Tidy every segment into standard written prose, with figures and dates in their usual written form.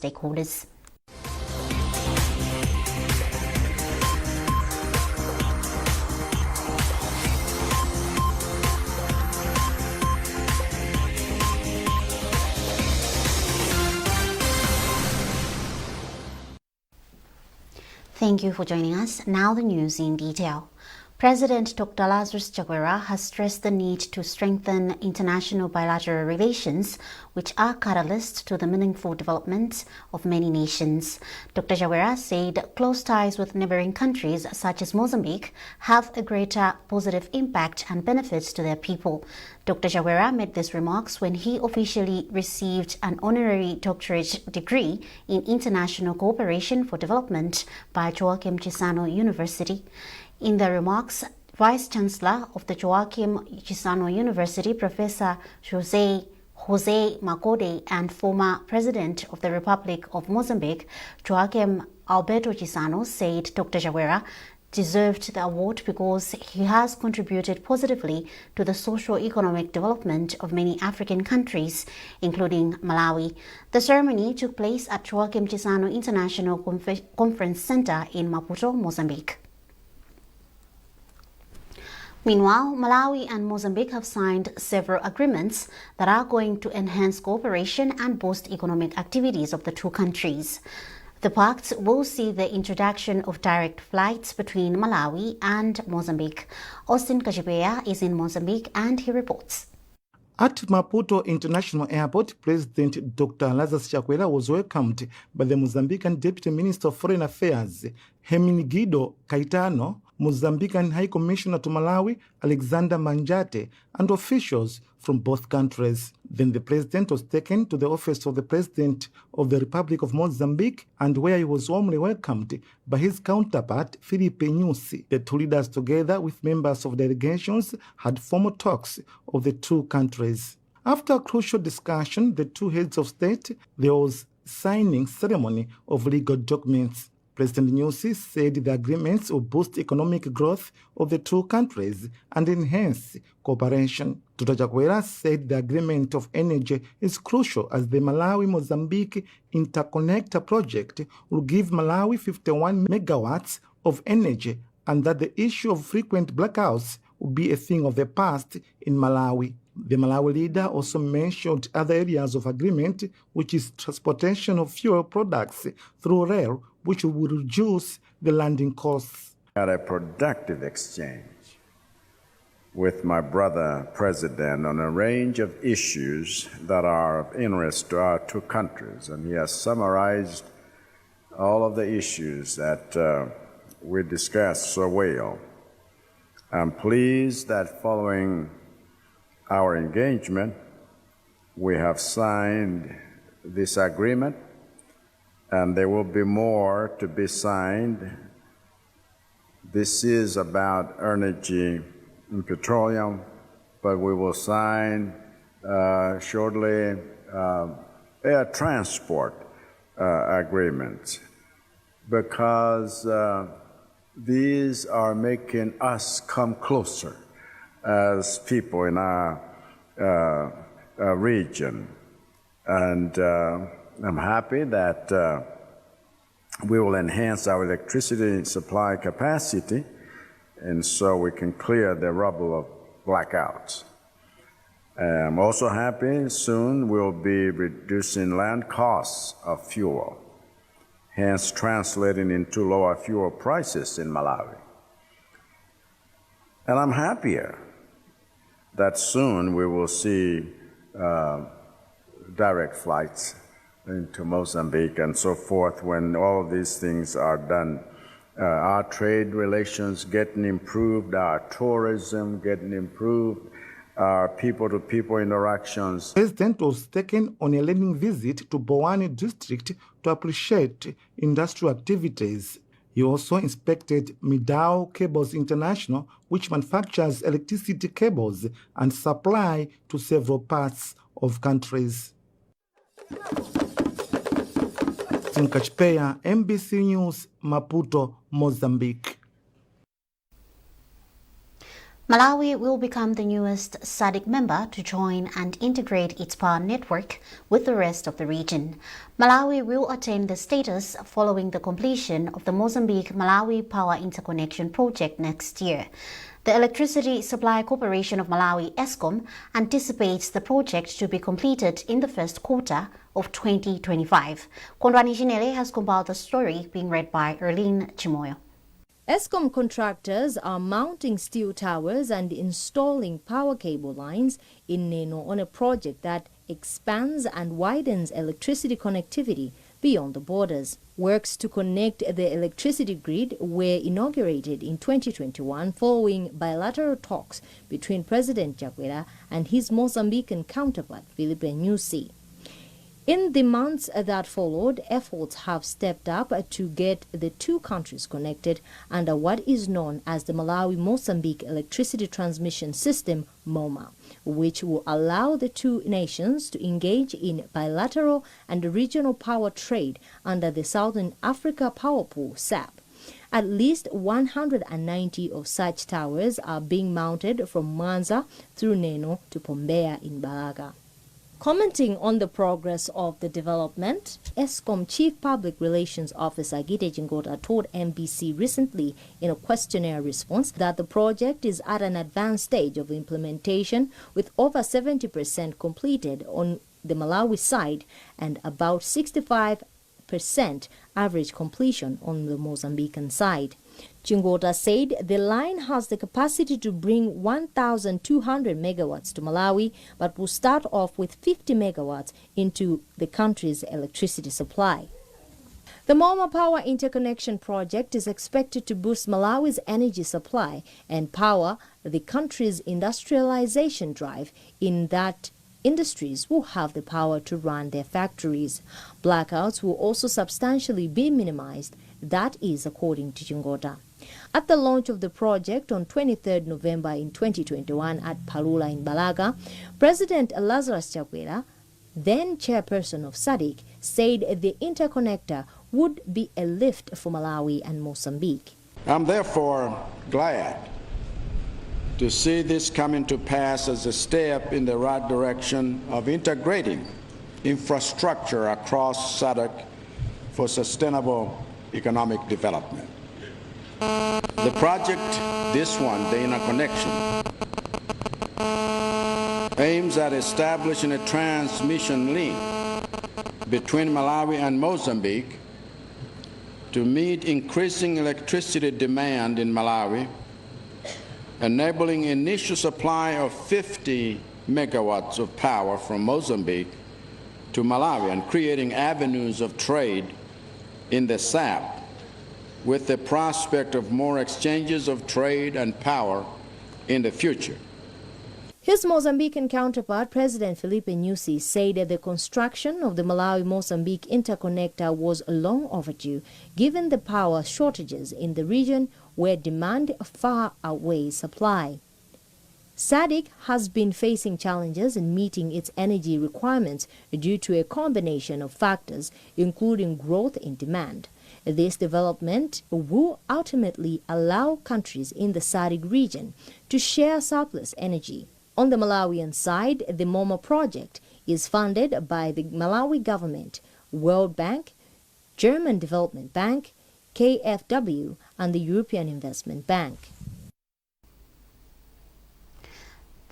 stakeholders. Thank you for joining us. Now the news in detail. President Dr. Lazarus Chakwera has stressed the need to strengthen international bilateral relations, which are catalysts to the meaningful development of many nations. Dr. Chakwera said close ties with neighboring countries such as Mozambique have a greater positive impact and benefits to their people. Dr. Chakwera made these remarks when he officially received an honorary doctorate degree in international cooperation for development by Joaquim Chissano University. In the remarks, Vice-Chancellor of the Joaquim Chissano University, Professor Jose Makode, and former President of the Republic of Mozambique, Joaquim Alberto Chissano, said Dr. Chakwera deserved the award because he has contributed positively to the socio-economic development of many African countries, including Malawi. The ceremony took place at Joaquim Chissano International Conference Center in Maputo, Mozambique. Meanwhile, Malawi and Mozambique have signed several agreements that are going to enhance cooperation and boost economic activities of the two countries. The pact will see the introduction of direct flights between Malawi and Mozambique. Austin Kajipeya is in Mozambique and he reports. At Maputo International Airport, President Dr. Lazarus Chakwera was welcomed by the Mozambican Deputy Minister of Foreign Affairs, Hermenegildo Caetano, Mozambican High Commissioner to Malawi, Alexander Manjate, and officials from both countries. Then the president was taken to the office of the President of the Republic of Mozambique, and where he was warmly welcomed by his counterpart, Filipe Nyusi. The two leaders, together with members of delegations, had formal talks of the two countries. After a crucial discussion, the two heads of state, there was signing ceremony of legal documents. President Nyusi said the agreements will boost economic growth of the two countries and enhance cooperation. Dr. Chakwera said the agreement of energy is crucial as the Malawi-Mozambique interconnector project will give Malawi 51 megawatts of energy and that the issue of frequent blackouts will be a thing of the past in Malawi. The Malawi leader also mentioned other areas of agreement, which is transportation of fuel products through rail, which will reduce the landing costs. Had a productive exchange with my brother president on a range of issues that are of interest to our two countries, and he has summarized all of the issues that we discussed so well. I'm pleased that following our engagement, we have signed this agreement, and there will be more to be signed. This is about energy and petroleum, but we will sign shortly air transport agreements, because these are making us come closer as people in our region. And I'm happy that we will enhance our electricity supply capacity, and so we can clear the rubble of blackouts. I'm also happy soon we'll be reducing land costs of fuel, hence translating into lower fuel prices in Malawi. And I'm happier that soon we will see direct flights into Mozambique and so forth. When all of these things are done, our trade relations getting improved, our tourism getting improved, our people-to-people interactions. The president was taken on a learning visit to Bowani district to appreciate industrial activities. He also inspected Midao Cables International, which manufactures electricity cables and supply to several parts of countries. Kajipeya, MBC News, Maputo, Mozambique. Malawi will become the newest SADC member to join and integrate its power network with the rest of the region. Malawi will attain the status following the completion of the Mozambique-Malawi Power Interconnection Project next year. The Electricity Supply Corporation of Malawi, ESCOM, anticipates the project to be completed in the first quarter of 2025. Kondwani Jinele has compiled the story, being read by Erlene Chimoyo. ESCOM contractors are mounting steel towers and installing power cable lines in Neno on a project that expands and widens electricity connectivity beyond the borders. Works to connect the electricity grid were inaugurated in 2021 following bilateral talks between President Chakwera and his Mozambican counterpart, Filipe Nyusi. In the months that followed, efforts have stepped up to get the two countries connected under what is known as the Malawi-Mozambique Electricity Transmission System, MOMA, which will allow the two nations to engage in bilateral and regional power trade under the Southern Africa Power Pool, SAP. At least 190 of such towers are being mounted from Mwanza through Neno to Pombeya in Balaga. Commenting on the progress of the development, ESCOM Chief Public Relations Officer Gite Chingota told MBC recently in a questionnaire response that the project is at an advanced stage of implementation with over 70% completed on the Malawi side and about 65% average completion on the Mozambican side. Chingota said the line has the capacity to bring 1,200 megawatts to Malawi, but will start off with 50 megawatts into the country's electricity supply. The MOMA Power Interconnection Project is expected to boost Malawi's energy supply and power the country's industrialization drive in that industries will have the power to run their factories. Blackouts will also substantially be minimized. That is according to Chingota. At the launch of the project on 23rd November in 2021 at Palula in Balaga, President Lazarus Chakwera, then chairperson of SADC, said the interconnector would be a lift for Malawi and Mozambique. I'm therefore glad to see this coming to pass as a step in the right direction of integrating infrastructure across SADC for sustainable economic development. The project, this one, the interconnection, aims at establishing a transmission link between Malawi and Mozambique to meet increasing electricity demand in Malawi, enabling initial supply of 50 megawatts of power from Mozambique to Malawi and creating avenues of trade in the SAP with the prospect of more exchanges of trade and power in the future. His Mozambican counterpart, President Filipe Nyusi, said that the construction of the Malawi-Mozambique interconnector was long overdue, given the power shortages in the region where demand far outweighs supply. SADC has been facing challenges in meeting its energy requirements due to a combination of factors, including growth in demand. This development will ultimately allow countries in the SADC region to share surplus energy. On the Malawian side, the MOMA project is funded by the Malawi government, World Bank, German Development Bank, KfW, and the European Investment Bank.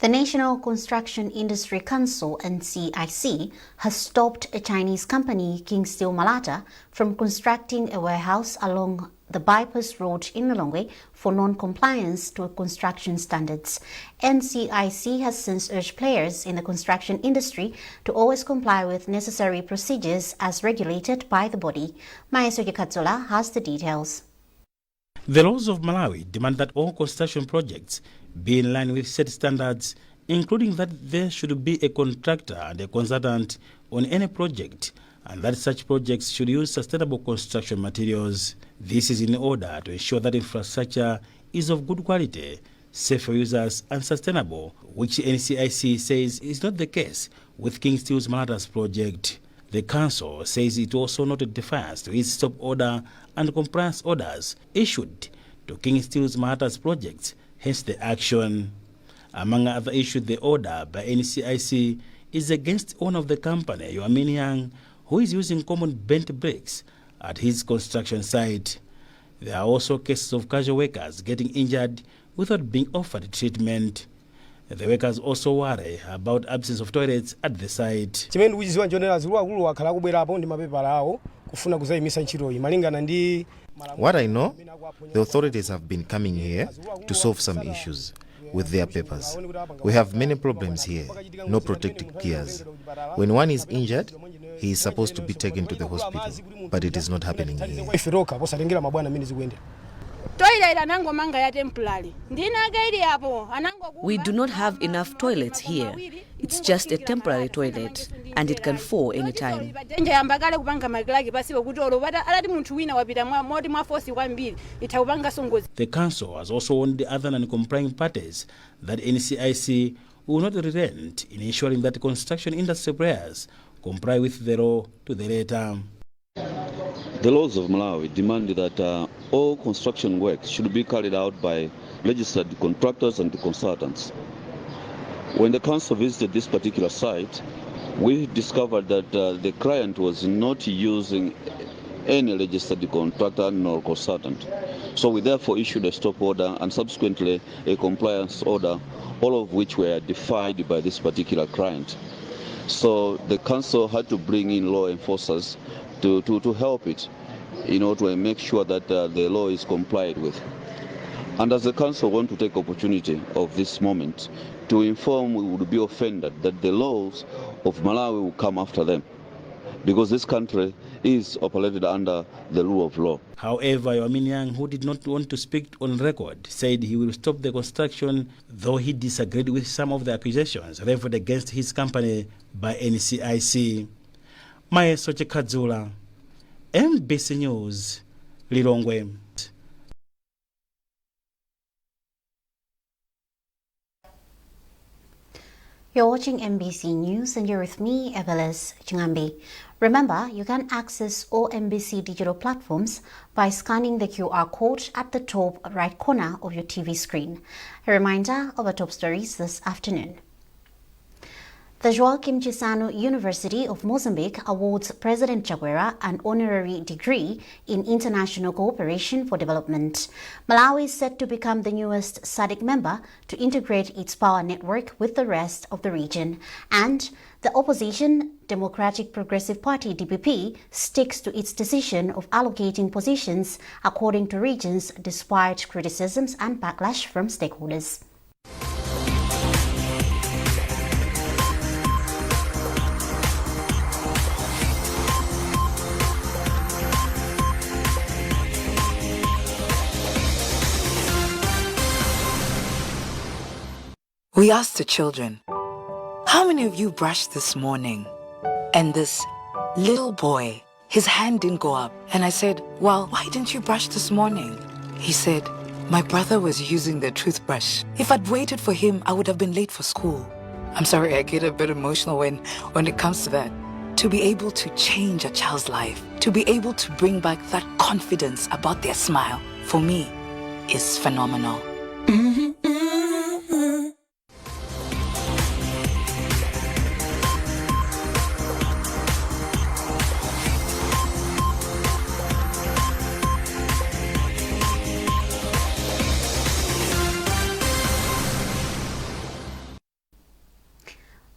The National Construction Industry Council, NCIC, has stopped a Chinese company, King Steel Malata, from constructing a warehouse along the bypass road in Lilongwe for non-compliance to construction standards. NCIC has since urged players in the construction industry to always comply with necessary procedures as regulated by the body. Maesoke Katsola has the details. The laws of Malawi demand that all construction projects be in line with set standards, including that there should be a contractor and a consultant on any project, and that such projects should use sustainable construction materials. This is in order to ensure that infrastructure is of good quality, safe for users and sustainable, which NCIC says is not the case with King Steel's Malata's project. The council says it also noted defiance to its stop order and compliance orders issued to King Steel's Malata's projects hence the action. Among other issues, the order by NCIC is against owner of the company, Yoamin Yang, who is using common bent bricks at his construction site. There are also cases of casual workers getting injured without being offered treatment. The workers also worry about absence of toilets at the site. What I know, the authorities have been coming here to solve some issues with their papers. We have many problems here, no protective gears. When one is injured, he is supposed to be taken to the hospital, but it is not happening here. We do not have enough toilets here. It's just a temporary toilet, and it can fall anytime. The council has also warned the other non-complying parties that NCIC will not relent in ensuring that construction industry players comply with the law to the letter. The laws of Malawi demand that all construction work should be carried out by registered contractors and consultants. When the council visited this particular site, we discovered that the client was not using any registered contractor nor consultant. So we therefore issued a stop order and subsequently a compliance order, all of which were defied by this particular client. So the council had to bring in law enforcers to help it, to make sure that the law is complied with. And as the council want to take opportunity of this moment to inform we would be offended that the laws of Malawi will come after them, because this country is operated under the rule of law. However, Yoamin Yang, who did not want to speak on record, said he will stop the construction, though he disagreed with some of the accusations leveled against his company by NCIC. Zachitika, MBC News, Lilongwe. You're watching MBC News and you're with me, Evelis Chingambi. Remember, you can access all MBC digital platforms by scanning the QR code at the top right corner of your TV screen. A reminder of our top stories this afternoon. The Joaquim Chissano University of Mozambique awards President Chakwera an honorary degree in international cooperation for development. Malawi is set to become the newest SADC member to integrate its power network with the rest of the region. And the opposition Democratic Progressive Party DPP sticks to its decision of allocating positions according to regions despite criticisms and backlash from stakeholders. We asked the children, how many of you brushed this morning? And this little boy, his hand didn't go up. And I said, well, why didn't you brush this morning? He said, my brother was using the toothbrush. If I'd waited for him, I would have been late for school. I'm sorry, I get a bit emotional when it comes to that. To be able to change a child's life, to be able to bring back that confidence about their smile, for me, is phenomenal.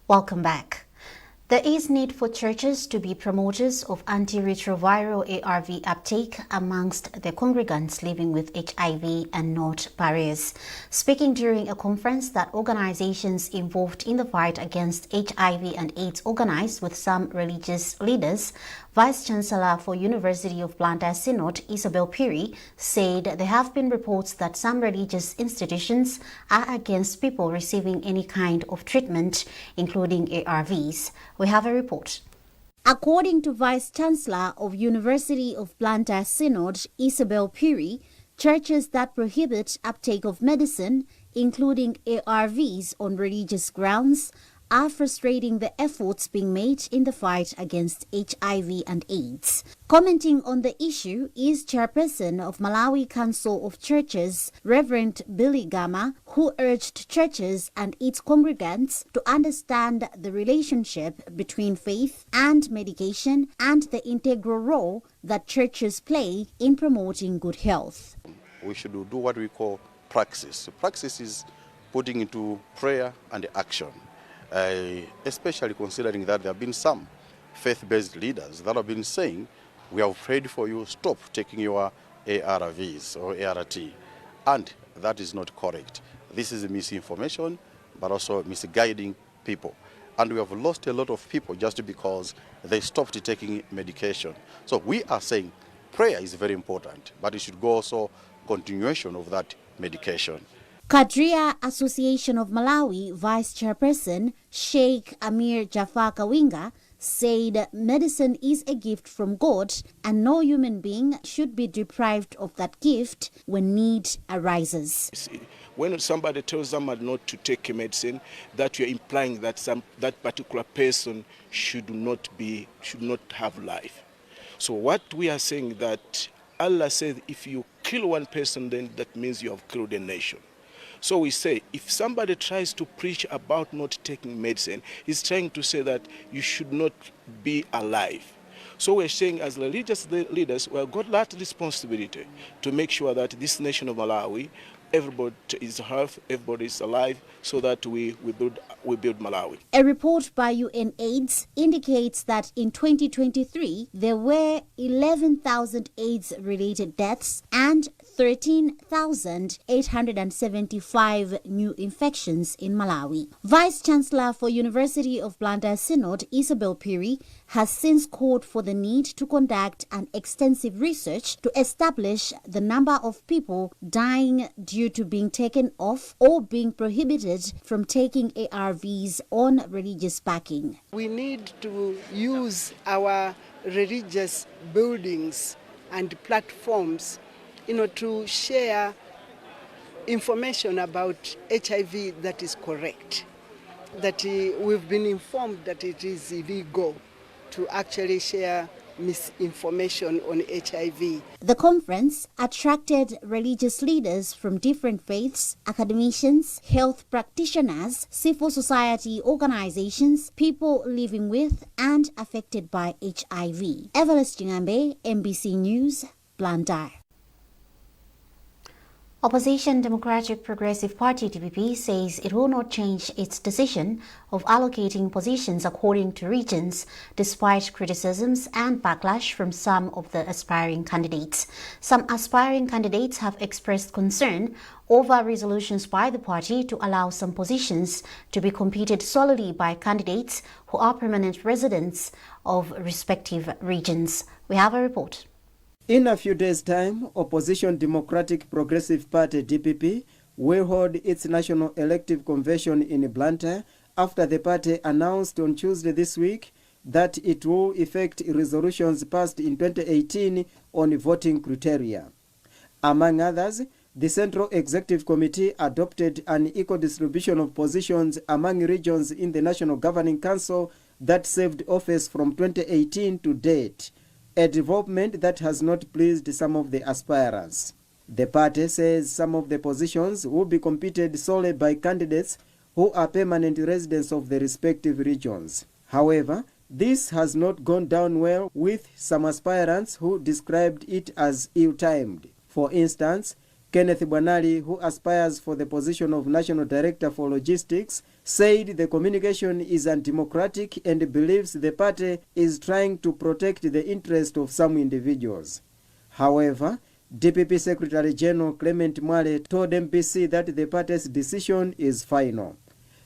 Welcome back. There is need for churches to be promoters of antiretroviral ARV uptake amongst the congregants living with HIV and not barriers. Speaking during a conference that organizations involved in the fight against HIV and AIDS organized with some religious leaders, Vice-Chancellor for University of Blantyre Synod, Isabel Piri, said there have been reports that some religious institutions are against people receiving any kind of treatment, including ARVs. We have a report. According to Vice-Chancellor of University of Blantyre Synod, Isabel Piri, churches that prohibit uptake of medicine, including ARVs on religious grounds, are frustrating the efforts being made in the fight against HIV and AIDS. Commenting on the issue is Chairperson of Malawi Council of Churches, Reverend Billy Gama, who urged churches and its congregants to understand the relationship between faith and medication and the integral role that churches play in promoting good health. We should do what we call praxis. Praxis is putting into prayer and action, especially considering that there have been some faith-based leaders that have been saying, we have prayed for you, stop taking your ARVs or ART, and that is not correct. This is misinformation, but also misguiding people. And we have lost a lot of people just because they stopped taking medication. So we are saying prayer is very important, but it should go also continuation of that medication. Kadria Association of Malawi Vice Chairperson Sheikh Amir Jafar Kawinga said medicine is a gift from God and no human being should be deprived of that gift when need arises. When somebody tells somebody not to take a medicine, that you're implying that that particular person should not have life. So what we are saying that Allah said if you kill one person, then that means you have killed a nation. So we say, if somebody tries to preach about not taking medicine, he's trying to say that you should not be alive. So we're saying as religious leaders, we have got that responsibility to make sure that this nation of Malawi, everybody is healthy, everybody is alive, so that we build Malawi. A report by UNAIDS indicates that in 2023, there were 11,000 AIDS-related deaths and 13,875 new infections in Malawi. Vice-Chancellor for University of Blantyre Synod, Isabel Piri, has since called for the need to conduct an extensive research to establish the number of people dying due to being taken off or being prohibited from taking ARVs on religious backing. We need to use our religious buildings and platforms to share information about HIV that is correct. That we've been informed that it is illegal to actually share misinformation on HIV. The conference attracted religious leaders from different faiths, academicians, health practitioners, civil society organizations, people living with and affected by HIV. Evelyn Chingambe, MBC News, Blantyre. Opposition Democratic Progressive Party DPP says it will not change its decision of allocating positions according to regions, despite criticisms and backlash from some of the aspiring candidates. Some aspiring candidates have expressed concern over resolutions by the party to allow some positions to be competed solely by candidates who are permanent residents of respective regions. We have a report. In a few days' time, Opposition Democratic Progressive Party DPP will hold its national elective convention in Blantyre after the party announced on Tuesday this week that it will effect resolutions passed in 2018 on voting criteria. Among others, the Central Executive Committee adopted an equal distribution of positions among regions in the National Governing Council that served office from 2018 to date, a development that has not pleased some of the aspirants. The party says some of the positions will be competed solely by candidates who are permanent residents of the respective regions. However, this has not gone down well with some aspirants who described it as ill-timed. For instance, Kenneth Bwanali, who aspires for the position of National Director for Logistics, said the communication is undemocratic and believes the party is trying to protect the interest of some individuals. However, DPP Secretary General Clement Mwale told MPC that the party's decision is final.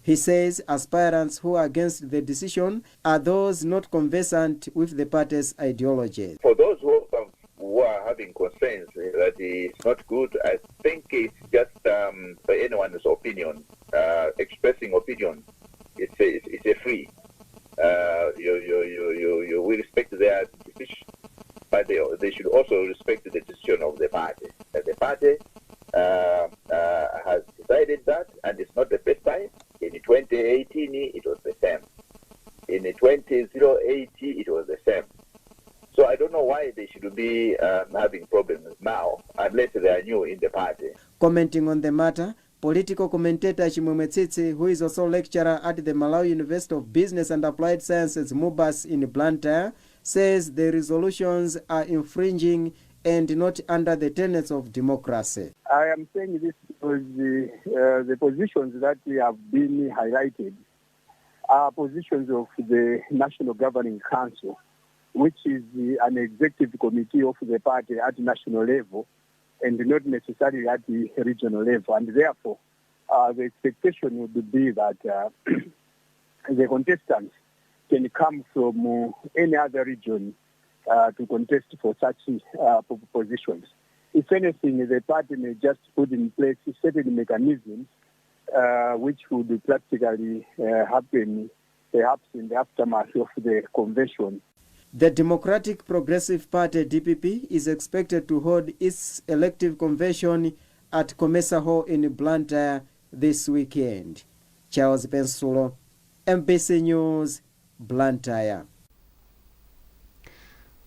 He says aspirants who are against the decision are those not conversant with the party's ideology. For those who are having concerns that it's not good, I think it's just anyone's opinion. Expressing opinion, it's a free. You will respect their decision, but they should also respect the decision of the party. And the party has decided that, and it's not the first time. In 2018, it was the same. In 2008, it was the same. So I don't know why they should be having problems now, unless they are new in the party. Commenting on the matter, political commentator Chimwemwe Tsitsi, who is also lecturer at the Malawi University of Business and Applied Sciences, MUBAS in Blantyre, says the resolutions are infringing and not under the tenets of democracy. I am saying this because the positions that have been highlighted are positions of the National Governing Council, which is an executive committee of the party at national level and not necessarily at the regional level. And therefore, the expectation would be that the contestants can come from any other region to contest for such positions. If anything, the party may just put in place certain mechanisms which would practically happen perhaps in the aftermath of the convention. The Democratic Progressive Party, DPP, is expected to hold its elective convention at Comesa Hall in Blantyre this weekend. Charles Pensulo, MBC News, Blantyre.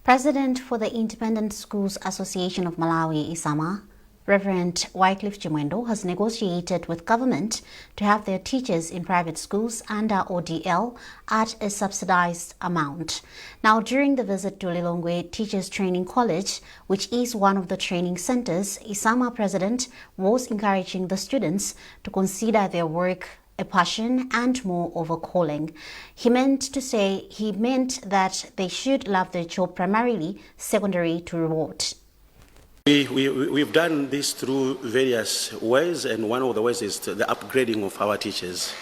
President for the Independent Schools Association of Malawi, ISAMA, Reverend Wycliffe Chimwendo, has negotiated with government to have their teachers in private schools under ODL at a subsidized amount. Now, during the visit to Lilongwe Teachers Training College, which is one of the training centers, ISAMA president was encouraging the students to consider their work a passion and more of a calling. He meant that they should love their job primarily, secondary to reward. We've done this through various ways, and one of the ways is the upgrading of our teachers,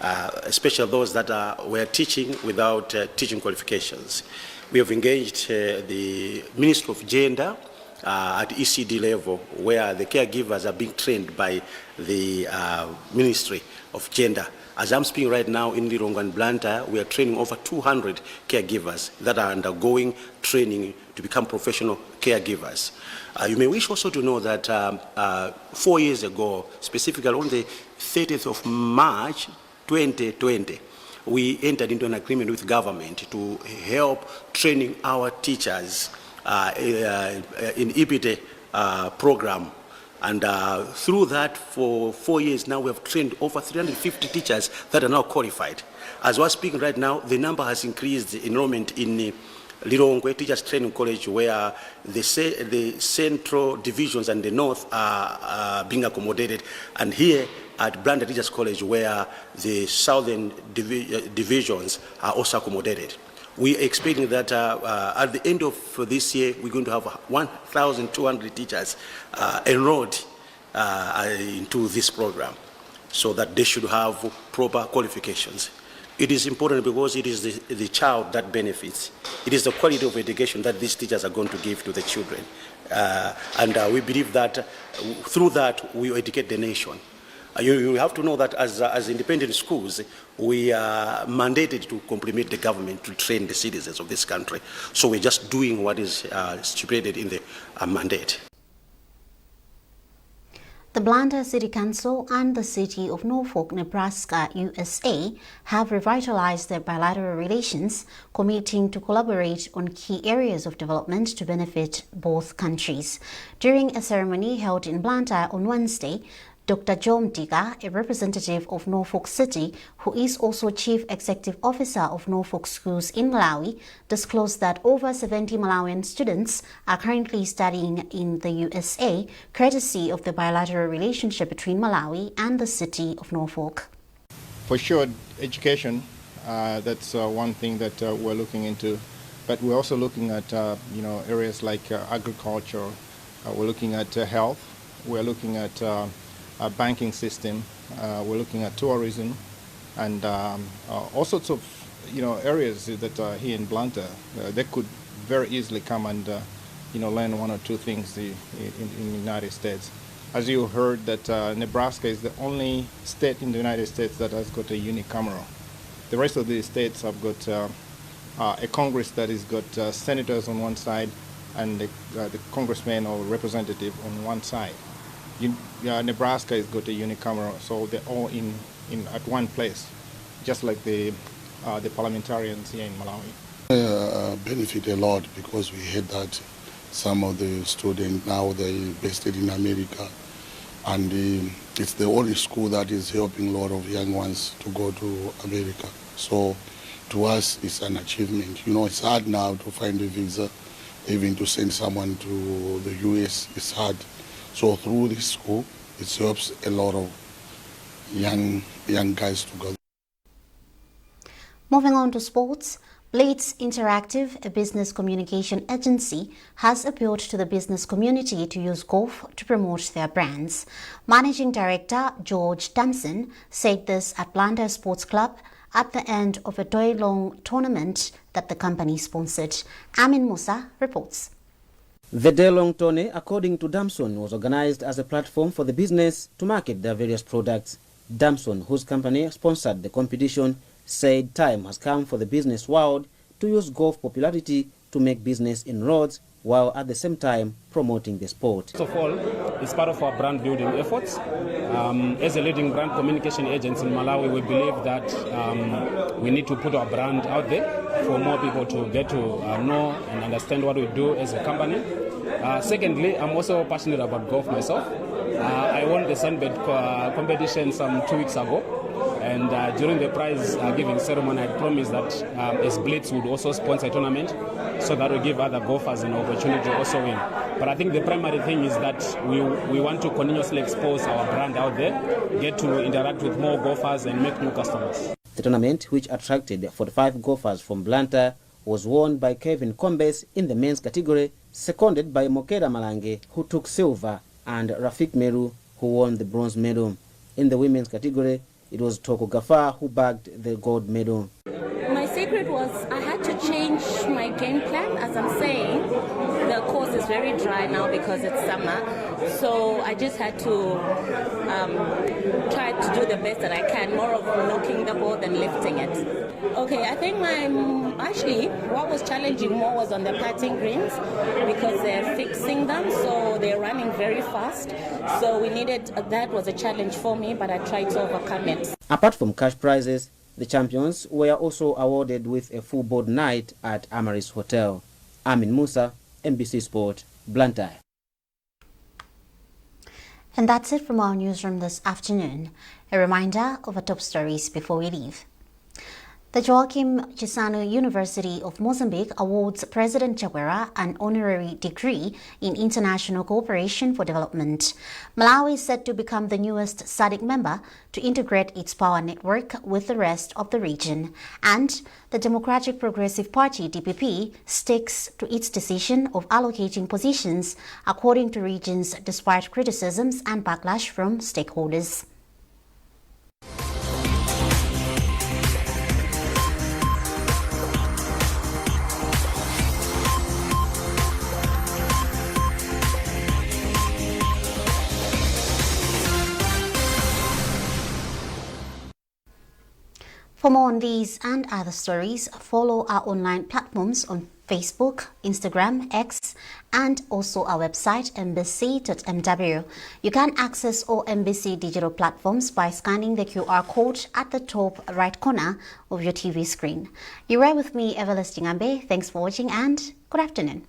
especially those that were teaching without teaching qualifications. We have engaged the Ministry of Gender at ECD level, where the caregivers are being trained by the Ministry of Gender. As I'm speaking right now in Lero and Blantyre, we are training over 200 caregivers that are undergoing training to become professional caregivers. You may wish also to know that 4 years ago, specifically on the 30th of March 2020, we entered into an agreement with government to help training our teachers in EPT program. And through that, for 4 years now, we have trained over 350 teachers that are now qualified. As we're speaking right now, the number has increased enrollment in Lilongwe Teachers Training College, where the central divisions and the north are being accommodated, and here at Blantyre Teachers College, where the southern divisions are also accommodated. We are expecting that at the end of this year, we're going to have 1,200 teachers enrolled into this program, so that they should have proper qualifications. It is important because it is the child that benefits. It is the quality of education that these teachers are going to give to the children. And we believe that through that, we educate the nation. You have to know that as independent schools, we are mandated to complement the government to train the citizens of this country. So we're just doing what is stipulated in the mandate. The Blantyre City Council and the City of Norfolk, Nebraska, USA, have revitalized their bilateral relations, committing to collaborate on key areas of development to benefit both countries. During a ceremony held in Blantyre on Wednesday, Dr. Zachitika, a representative of Norfolk City, who is also Chief Executive Officer of Norfolk Schools in Malawi, disclosed that over 70 Malawian students are currently studying in the USA, courtesy of the bilateral relationship between Malawi and the City of Norfolk. For sure, education, that's one thing that we're looking into, but we're also looking at areas like agriculture, we're looking at health, we're looking at a banking system, we're looking at tourism, and all sorts of areas that are here in Blantyre. They could very easily come and learn one or two things in the United States. As you heard, that Nebraska is the only state in the United States that has got a unicameral. The rest of the states have got a Congress that has got senators on one side and the congressman or representative on one side. Nebraska has got a unicameral, so they're all in at one place, just like the parliamentarians here in Malawi. Benefit a lot because we heard that some of the students now they based in America, and it's the only school that is helping a lot of young ones to go to America. So to us, it's an achievement. You know, it's hard now to find a visa, even to send someone to the US, it's hard. So through this school, it helps a lot of young guys to go. Moving on to sports, Blades Interactive, a business communication agency, has appealed to the business community to use golf to promote their brands. Managing Director George Damson said this at Blantyre Sports Club at the end of a day-long tournament that the company sponsored. Amin Musa reports. The day-long tourney, according to Damson, was organized as a platform for the business to market their various products. Damson, whose company sponsored the competition, said time has come for the business world to use golf popularity to make business inroads while at the same time promoting the sport. First of all, it's part of our brand building efforts. As a leading brand communication agency in Malawi, we believe that we need to put our brand out there for more people to get to know and understand what we do as a company. Secondly, I'm also passionate about golf myself. I won the Sunbed competition some 2 weeks ago. And during the prize giving ceremony, I promised that as Blitz would also sponsor a tournament so that we give other golfers an opportunity to also win. But I think the primary thing is that we want to continuously expose our brand out there, get to interact with more golfers and make new customers. The tournament, which attracted 45 golfers from Blantyre, was won by Kevin Kombes in the men's category, seconded by Mokera Malange, who took silver, and Rafik Meru, who won the bronze medal. In the women's category, it was Toko Gafar who bagged the gold medal. My secret was I had to change my game plan. As I'm saying, the course is very dry now because it's summer. So I just had to try to do the best that I can, more of knocking the ball than lifting it. Okay, I think actually what was challenging more was on the putting greens because they're fixing them, so they're running very fast. So that was a challenge for me, but I tried to overcome it. Apart from cash prizes, the champions were also awarded with a full board night at Amaris Hotel. Amin Musa, NBC Sport, Blantyre. And that's it from our newsroom this afternoon. A reminder of our top stories before we leave. The Joaquim Chissano University of Mozambique awards President Chakwera an honorary degree in international cooperation for development. Malawi is set to become the newest SADC member to integrate its power network with the rest of the region. And the Democratic Progressive Party, DPP, sticks to its decision of allocating positions according to regions despite criticisms and backlash from stakeholders. For more on these and other stories, follow our online platforms on Facebook, Instagram, X, and also our website, mbc.mw. You can access all MBC digital platforms by scanning the QR code at the top right corner of your TV screen. You were with me, Everlasting Ambe. Thanks for watching and good afternoon.